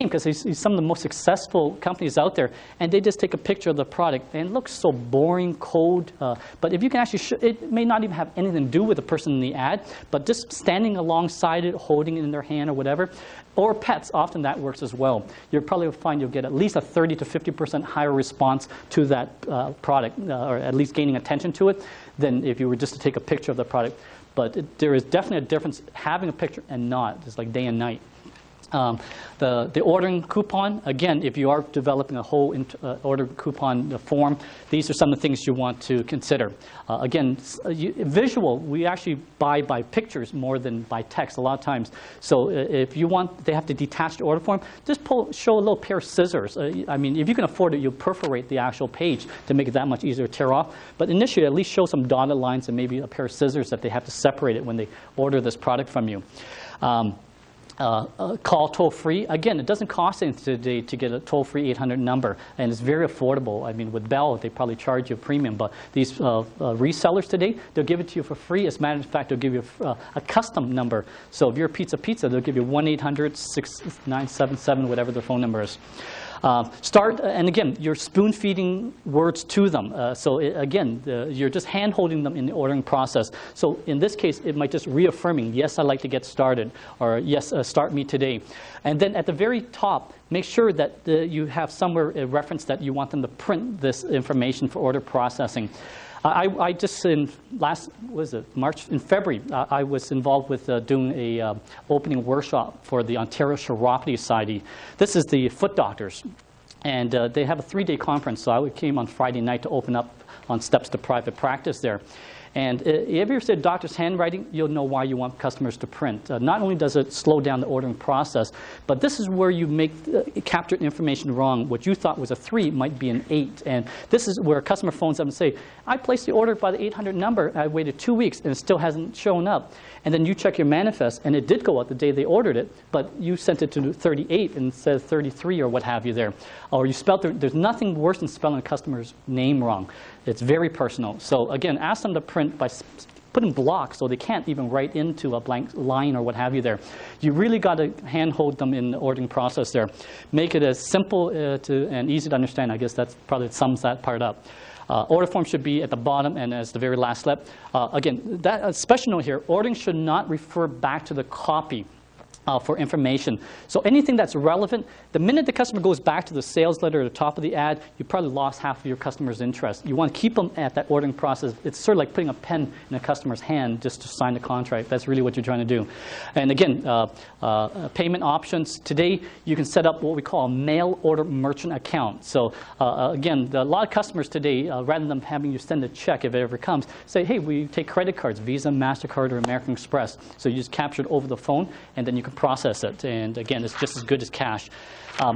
because he's some of the most successful companies out there, and they just take a picture of the product, and it looks so boring, cold. But if you can actually, it may not even have anything to do with the person in the ad, but just standing alongside it, holding it in their hand or whatever, or pets, often that works as well. You'll probably find you'll get at least a 30 to 50% higher response to that product, or at least gaining attention to it, than if you were just to take a picture of the product. But there is definitely a difference having a picture and not. It's like day and night. The ordering coupon, again, if you are developing a whole order coupon form, these are some of the things you want to consider. Again, visual, we actually buy by pictures more than by text a lot of times. So if you want, they have to detach the order form, just show a little pair of scissors. I mean, if you can afford it, you'll perforate the actual page to make it that much easier to tear off. But initially, at least show some dotted lines and maybe a pair of scissors that they have to separate it when they order this product from you. Call toll-free. Again, it doesn't cost anything today to get a toll-free 800 number, and it's very affordable. I mean, with Bell, they probably charge you a premium, but these resellers today, they'll give it to you for free. As a matter of fact, they'll give you a custom number. So if you're Pizza, they'll give you 1-800-6977, whatever their phone number is. And again, you're spoon-feeding words to them. Again, you're just hand-holding them in the ordering process. So in this case, it might just reaffirming, yes, I'd like to get started, or yes, start me today. And then at the very top, make sure that you have somewhere a reference that you want them to print this information for order processing. I just in February, I was involved with doing a opening workshop for the Ontario Chiropody Society. This is the foot doctors, and they have a 3-day conference. So I came on Friday night to open up on steps to private practice there. And if you ever said doctor's handwriting, you'll know why you want customers to print. Not only does it slow down the ordering process, but this is where you make captured information wrong. What you thought was a 3 might be an 8. And this is where a customer phones up and say, I placed the order by the 800 number. I waited 2 weeks, and it still hasn't shown up. And then you check your manifest, and it did go out the day they ordered it, but you sent it to 38 instead of 33 or what have you there. Or you spelled there's nothing worse than spelling a customer's name wrong. It's very personal. So again, ask them to print by putting blocks so they can't even write into a blank line or what have you there. You really got to hand-hold them in the ordering process there. Make it as simple and easy to understand. I guess that probably sums that part up. Order form should be at the bottom and as the very last step. Again, that special note here, ordering should not refer back to the copy for information. So anything that's relevant, the minute the customer goes back to the sales letter at the top of the ad, you probably lost half of your customer's interest. You want to keep them at that ordering process. It's sort of like putting a pen in a customer's hand just to sign the contract. That's really what you're trying to do. And again, payment options. Today, you can set up what we call a mail order merchant account. So again, a lot of customers today, rather than having you send a check if it ever comes, say, hey, we take credit cards, Visa, MasterCard, or American Express. So you just capture it over the phone, and then you can process it, and again, it's just as good as cash.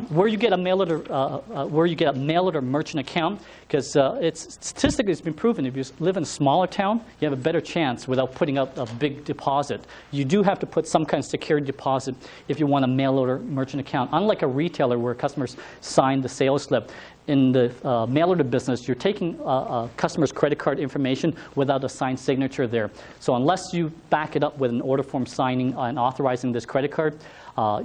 Where you get a mail order merchant account, because statistically it's been proven if you live in a smaller town, you have a better chance without putting up a big deposit. You do have to put some kind of security deposit if you want a mail order merchant account. Unlike a retailer where customers sign the sales slip, in the mail order business, you're taking a customer's credit card information without a signed signature there. So unless you back it up with an order form signing and authorizing this credit card,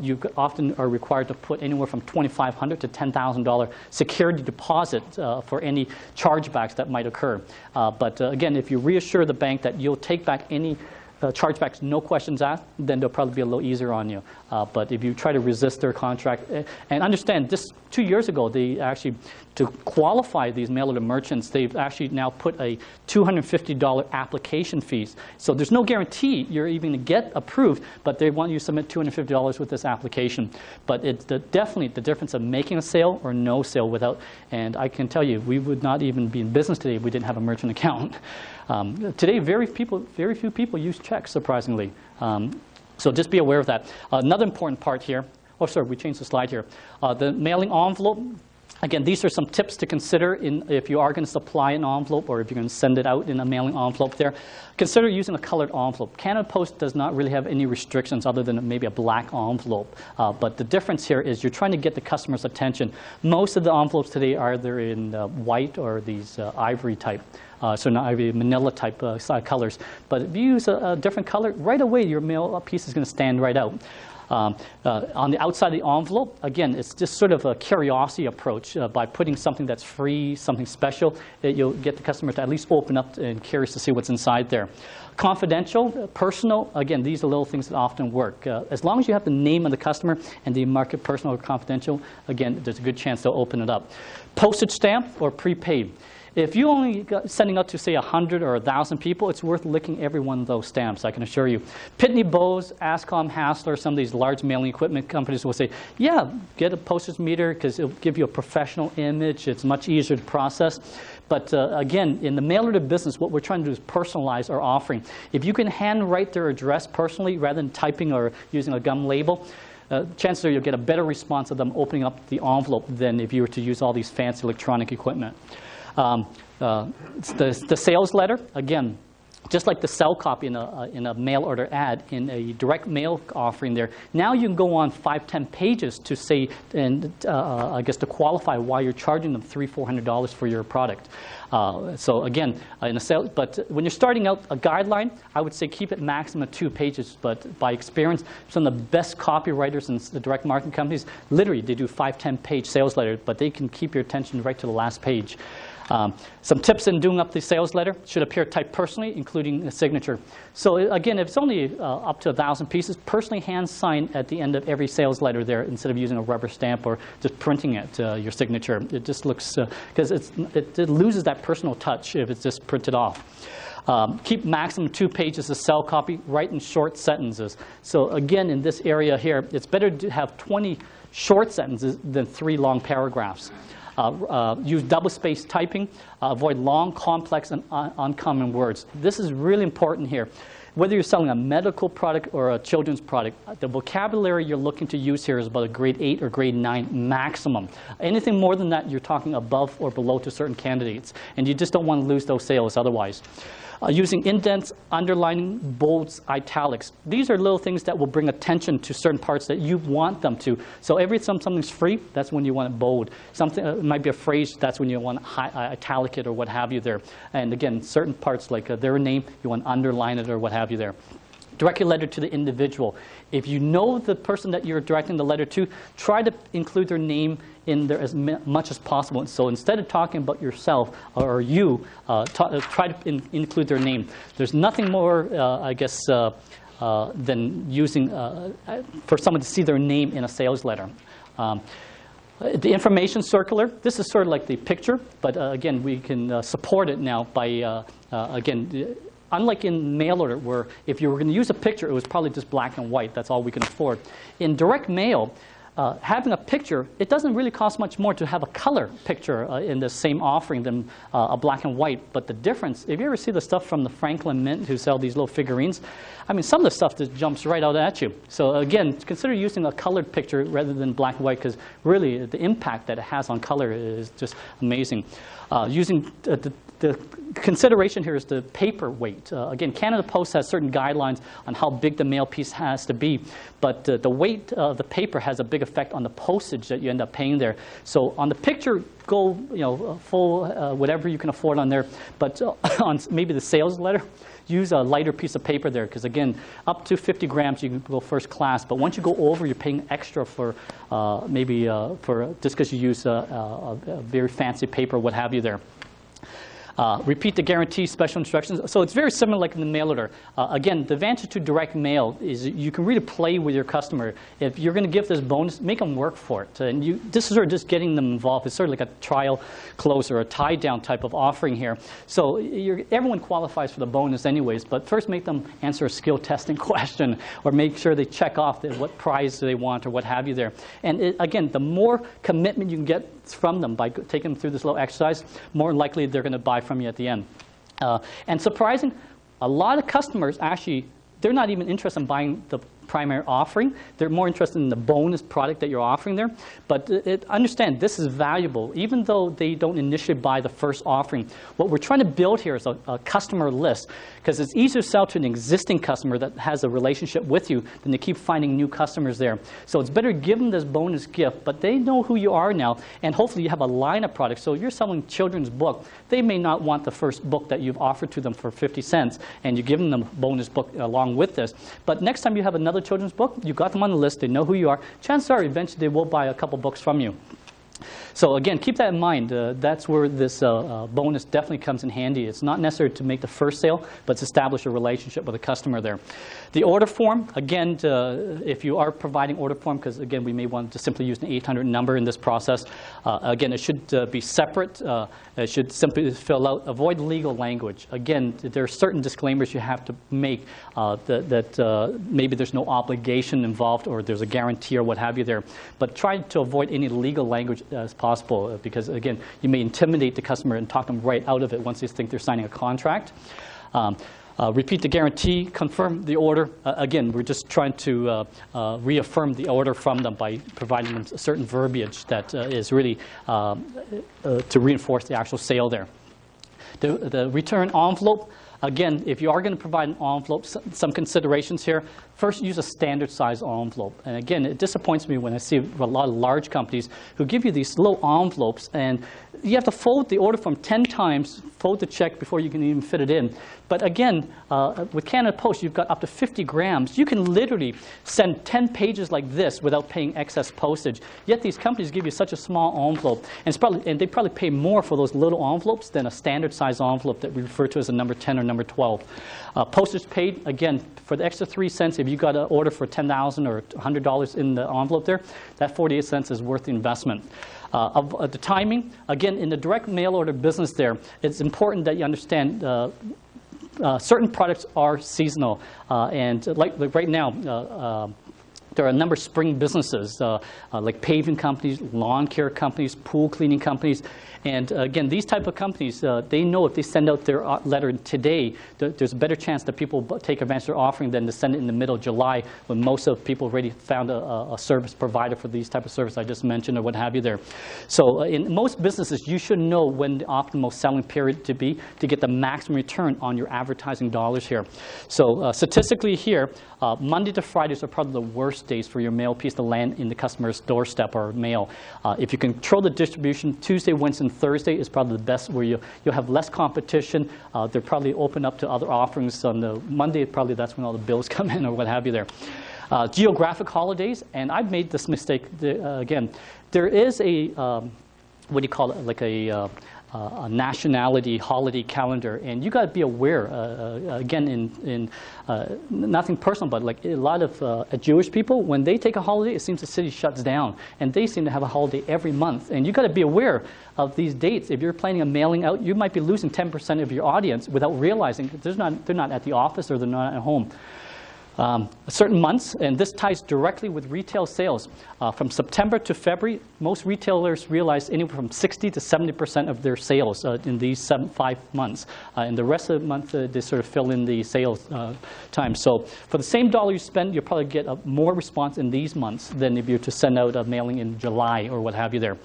you often are required to put anywhere from $2,500 to $10,000 security deposit for any chargebacks that might occur. But again, if you reassure the bank that you'll take back any chargebacks, no questions asked, then they'll probably be a little easier on you. But if you try to resist their contract, and understand, this 2 years ago, they actually, to qualify these mail order merchants, they've actually now put a $250 application fees. So there's no guarantee you're even going to get approved, but they want you to submit $250 with this application. But it's definitely the difference of making a sale or no sale without, and I can tell you, we would not even be in business today if we didn't have a merchant account. Today, very few people use checks, surprisingly. So just be aware of that. Another important part here, oh, sorry, we changed the slide here. The mailing envelope. Again, these are some tips to consider if you are going to supply an envelope or if you're going to send it out in a mailing envelope there. Consider using a colored envelope. Canada Post does not really have any restrictions other than maybe a black envelope. But the difference here is you're trying to get the customer's attention. Most of the envelopes today are either in white or these ivory type. So not ivory, manila type colors. But if you use a different color, right away your mail piece is going to stand right out. On the outside of the envelope, again, it's just sort of a curiosity approach. By putting something that's free, something special, you'll get the customer to at least open up and curious to see what's inside there. Confidential, personal, again, these are little things that often work. As long as you have the name of the customer and the mark it personal or confidential, again, there's a good chance they'll open it up. Postage stamp or prepaid. If you only sending out to, say, 100 or 1,000 people, it's worth licking every one of those stamps, I can assure you. Pitney Bowes, Ascom, Hassler, some of these large mailing equipment companies will say, yeah, get a postage meter because it'll give you a professional image. It's much easier to process. But again, in the mail order business, what we're trying to do is personalize our offering. If you can handwrite their address personally rather than typing or using a gum label, chances are you'll get a better response of them opening up the envelope than if you were to use all these fancy electronic equipment. The sales letter, again, just like the sell copy in a mail order ad, in a direct mail offering there, now you can go on 5-10 pages to say, and I guess to qualify why you're charging them $300-400 for your product. So again, in a sales, but when you're starting out a guideline, I would say keep it maximum of 2 pages. But by experience, some of the best copywriters in the direct marketing companies, literally they do 5-10 page sales letters, but they can keep your attention right to the last page. Some tips in doing up the sales letter: should appear typed personally, including a signature. So again, if it's only up to 1,000 pieces, personally hand sign at the end of every sales letter there instead of using a rubber stamp or just printing it, your signature. It just looks, because it loses that personal touch if it's just printed off. Keep maximum 2 pages of sell copy, write in short sentences. So again, in this area here, it's better to have 20 short sentences than 3 long paragraphs. Use double-spaced typing. Avoid long, complex, and uncommon words. This is really important here. Whether you're selling a medical product or a children's product, the vocabulary you're looking to use here is about a grade 8 or grade 9 maximum. Anything more than that, you're talking above or below to certain candidates. And you just don't want to lose those sales otherwise. Using indents, underlining, bolds, italics. These are little things that will bring attention to certain parts that you want them to. So every time something's free, that's when you want it bold. Something it might be a phrase, that's when you want to italic it or what have you there. And again, certain parts like their name, you want to underline it or what have you there. Direct your letter to the individual. If you know the person that you're directing the letter to, try to include their name in there as much as possible. So instead of talking about yourself or you, try to include their name. There's nothing more, I guess, than using for someone to see their name in a sales letter. The information circular, this is sort of like the picture, but again, we can support it now by, again, unlike in mail order, where if you were going to use a picture, it was probably just black and white. That's all we can afford. In direct mail, having a picture, it doesn't really cost much more to have a color picture in the same offering than a black and white. But the difference, if you ever see the stuff from the Franklin Mint who sell these little figurines, I mean, some of the stuff just jumps right out at you. So again, consider using a colored picture rather than black and white, because really the impact that it has on color is just amazing. Using the consideration here is the paper weight. Again, Canada Post has certain guidelines on how big the mail piece has to be, but the weight of the paper has a big effect on the postage that you end up paying there. So on the picture, go full whatever you can afford on there, but on maybe the sales letter, use a lighter piece of paper there, because again, up to 50 grams you can go first class, but once you go over, you're paying extra for maybe for just because you use a very fancy paper, what have you there. Repeat the guarantee, special instructions. So it's very similar like in the mail order. Again, the advantage to direct mail is you can really play with your customer. If you're going to give this bonus, make them work for it. And this is sort of just getting them involved. It's sort of like a trial close or a tie down type of offering here. So everyone qualifies for the bonus anyways, but first make them answer a skill testing question or make sure they check off what prize do they want or what have you there. And again, the more commitment you can get from them by taking them through this little exercise, more likely they're going to buy from you at the end. And surprising, a lot of customers actually, they're not even interested in buying the primary offering. They're more interested in the bonus product that you're offering there. But understand, this is valuable. Even though they don't initially buy the first offering, what we're trying to build here is a customer list, because it's easier to sell to an existing customer that has a relationship with you than to keep finding new customers there. So it's better to give them this bonus gift, but they know who you are now, and hopefully you have a line of products. So you're selling children's book. They may not want the first book that you've offered to them for 50 cents, and you're giving them a bonus book along with this. But next time you have another another children's book, you got them on the list, they know who you are, chances are eventually they will buy a couple books from you. So again, keep that in mind. That's where this bonus definitely comes in handy. It's not necessary to make the first sale, but to establish a relationship with a customer there. The order form, again, if you are providing order form, because again, we may want to simply use an 800 number in this process. Again, it should be separate. It should simply fill out, avoid legal language. Again, there are certain disclaimers you have to make that maybe there's no obligation involved or there's a guarantee or what have you there. But try to avoid any legal language as possible because, again, you may intimidate the customer and talk them right out of it once they think they're signing a contract. Repeat the guarantee, confirm the order. Again, we're just trying to reaffirm the order from them by providing them a certain verbiage that is really to reinforce the actual sale there. The return envelope, again, if you are going to provide an envelope, some considerations here. First, use a standard size envelope. And again, it disappoints me when I see a lot of large companies who give you these little envelopes and you have to fold the order form 10 times, fold the check before you can even fit it in. But again, with Canada Post, you've got up to 50 grams. You can literally send 10 pages like this without paying excess postage. Yet these companies give you such a small envelope. And they probably pay more for those little envelopes than a standard size envelope that we refer to as a number 10 or number 12. Postage paid, again, for the extra 3 cents, if you got an order for $10,000 or $100 in the envelope there, that 48 cents is worth the investment. Of the timing, again, in the direct mail order business there, it's important that you understand certain products are seasonal. And like right now, there are a number of spring businesses like paving companies, lawn care companies, pool cleaning companies. And again, these type of companies, they know if they send out their letter today, there's a better chance that people take advantage of their offering than to send it in the middle of July when most of people already found a service provider for these type of service I just mentioned or what have you there. So in most businesses, you should know when the optimal selling period to be to get the maximum return on your advertising dollars here. So statistically here, Monday to Fridays are probably the worst days for your mail piece to land in the customer's doorstep or mail. If you control the distribution, Tuesday, Wednesday, and Thursday is probably the best where you'll have less competition. They're probably open up to other offerings on the Monday. Probably that's when all the bills come in or what have you there. Geographic holidays, and I've made this mistake again. There is a, what do you call it, like a nationality holiday calendar, and you got to be aware. Again, in nothing personal, but like a lot of Jewish people, when they take a holiday, it seems the city shuts down, and they seem to have a holiday every month. And you got to be aware of these dates. If you're planning on mailing out, you might be losing 10% of your audience without realizing that they're not at the office or they're not at home. Certain months, and this ties directly with retail sales. From September to February, most retailers realize anywhere from 60 to 70% of their sales in these 5 months. And the rest of the month, they sort of fill in the sales time. So for the same dollar you spend, you'll probably get more response in these months than if you were to send out a mailing in July or what have you there.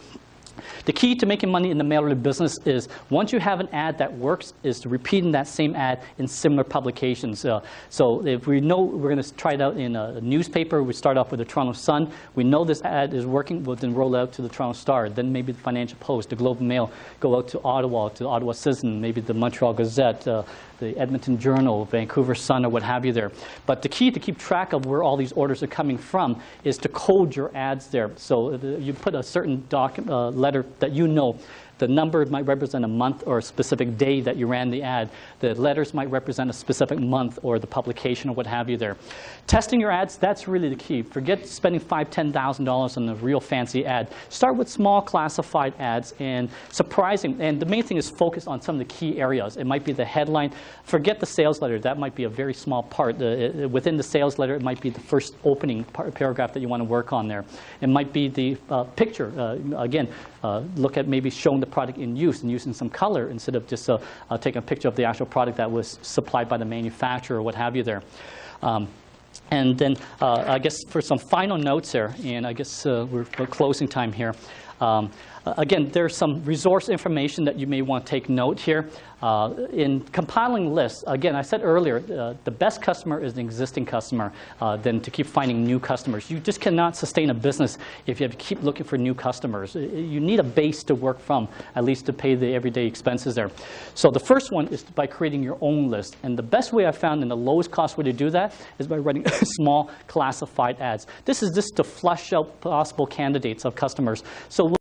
The key to making money in the mail order business is once you have an ad that works is to repeating that same ad in similar publications. So if we know we're going to try it out in a newspaper, we start off with the Toronto Sun. We know this ad is working, we'll then roll out to the Toronto Star, then maybe the Financial Post, the Globe and Mail, go out to the Ottawa Citizen, maybe the Montreal Gazette, the Edmonton Journal, Vancouver Sun, or what have you there. But the key to keep track of where all these orders are coming from is to code your ads there. So you put a certain letter that you know. The number might represent a month or a specific day that you ran the ad. The letters might represent a specific month or the publication or what have you there. Testing your ads, that's really the key. Forget spending $5,000, $10,000 on a real fancy ad. Start with small classified ads and surprising. And the main thing is focus on some of the key areas. It might be the headline. Forget the sales letter. That might be a very small part. Within the sales letter, it might be the first opening paragraph that you want to work on there. It might be the picture. Again, look at maybe showing the product in use and using some color instead of just taking a picture of the actual product that was supplied by the manufacturer or what have you there. And then I guess for some final notes here, and I guess we're closing time here. Again, there's some resource information that you may want to take note here. In compiling lists, again, I said earlier, the best customer is an existing customer than to keep finding new customers. You just cannot sustain a business if you have to keep looking for new customers. You need a base to work from, at least to pay the everyday expenses there. So the first one is by creating your own list. And the best way I've found and the lowest cost way to do that is by writing small classified ads. This is just to flush out possible candidates of customers. So